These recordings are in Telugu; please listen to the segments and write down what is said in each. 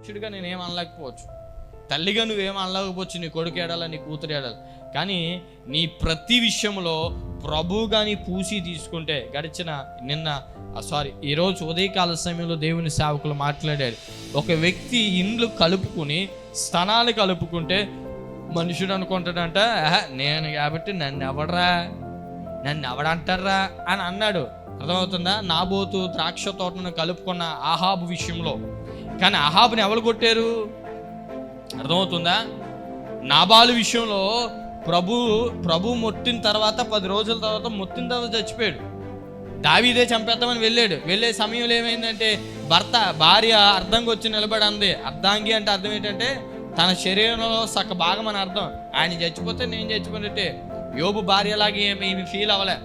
మనుషుడిగా నేనేం అనలేకపోవచ్చు, తల్లిగా నువ్వేం అనలేకపోవచ్చు, నీ కొడుకు ఏడాలి, నీ కూతురు ఏడాలి. కానీ నీ ప్రతి విషయంలో ప్రభువుగా నీ పూసి తీసుకుంటే, ఈరోజు ఉదయకాల సమయంలో దేవుని సేవకులు మాట్లాడాడు. ఒక వ్యక్తి ఇండ్లు కలుపుకుని స్థనాలు కలుపుకుంటే మనుషుడు అనుకుంటాడంట, నేను కాబట్టి నన్ను ఎవడంటారా అని అన్నాడు. అర్థమవుతుందా? నాబోతు ద్రాక్ష తోటను కలుపుకున్న ఆహాబు విషయంలో. కానీ ఆహాబుని ఎవరు కొట్టారు? అర్థమవుతుందా? నాబాలు విషయంలో ప్రభు మొట్టిన తర్వాత 10 రోజుల తర్వాత మొట్టిన తర్వాత చచ్చిపోయాడు. దావీదే చంపేద్దామని వెళ్ళే సమయంలో ఏమైందంటే భార్య అర్ధంగా వచ్చి నిలబడి అంది. అర్ధాంగి అంటే అర్థం ఏంటంటే తన శరీరంలో సగ భాగం అని అర్థం. ఆయన చచ్చిపోతే నేను చచ్చిపోయినట్టే. యోబు భార్యలాగా ఏమి ఫీల్ అవ్వలే.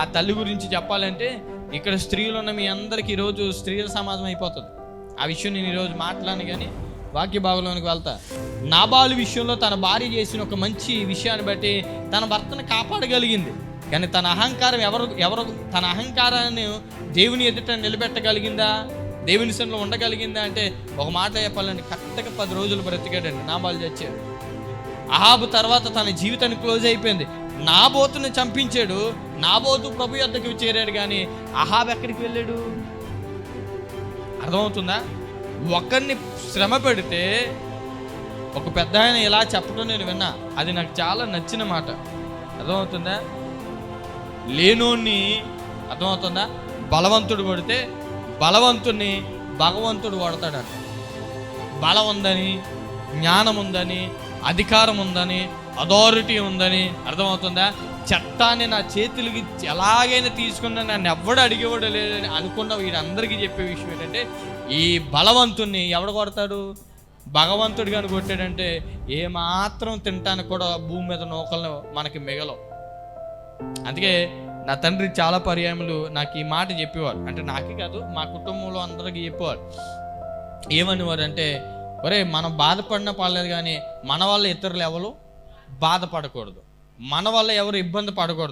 ఆ తల్లి గురించి చెప్పాలంటే ఇక్కడ స్త్రీలు ఉన్న మీ అందరికీ ఈరోజు స్త్రీల సమాజం అయిపోతుంది. ఆ విషయం నేను ఈరోజు మాట్లాడను, కానీ వాక్య భాగంలోనికి వెళ్తా. నాబాలు విషయంలో తన భార్య చేసిన ఒక మంచి విషయాన్ని బట్టి తన భర్తను కాపాడగలిగింది. కానీ తన అహంకారం ఎవరు తన అహంకారాన్ని దేవుని ఎదుట నిలబెట్టగలిగిందా? దేవుని సన్నిధిలో ఉండగలిగిందా అంటే ఒక మాట చెప్పాలండి, కరెక్ట్గా 10 రోజులు బ్రతికాడండి. నాబాలు చచ్చాడు. అహాబు తర్వాత తన జీవితాన్ని క్లోజ్ అయిపోయింది. నాబోతుని చంపించాడు. నాబోతు ప్రభు యొద్దకు చేరాడు, కానీ అహాబు ఎక్కడికి వెళ్ళాడు? అర్థమవుతుందా? ఒకరిని శ్రమ పెడితే ఒక పెద్ద ఆయన ఇలా చెప్పడం నేను విన్నా, అది నాకు చాలా నచ్చిన మాట. అర్థమవుతుందా? లేనోన్ని, అర్థమవుతుందా, బలవంతుడు కొడితే బలవంతుణ్ణి భగవంతుడు కొడతాడట. బలం ఉందని, జ్ఞానం ఉందని, అధికారం ఉందని, అథారిటీ ఉందని, అర్థమవుతుందా, చట్టాన్ని నా చేతులకి ఎలాగైనా తీసుకున్నా నన్ను ఎవడు అడిగేవాడు లేదని అనుకున్న వీరందరికీ చెప్పే విషయం ఏంటంటే, ఈ బలవంతుణ్ణి ఎవడు కొడతాడు? భగవంతుడు కానీ కొట్టాడంటే ఏమాత్రం తినటానికి కూడా భూమి మీద నూకలను మనకి మిగలవు. అందుకే నా తండ్రి చాలా పర్యాయములు నాకు ఈ మాట చెప్పేవారు. అంటే నాకే కాదు, మా కుటుంబంలో అందరికీ చెప్పేవారు. ఏమనేవారు అంటే, ఒరే మనం బాధపడినా పర్లేదు, కానీ మన వల్ల ఇతరులు ఎవరు బాధపడకూడదు, మన వల్ల ఎవరు ఇబ్బంది పడకూడదు.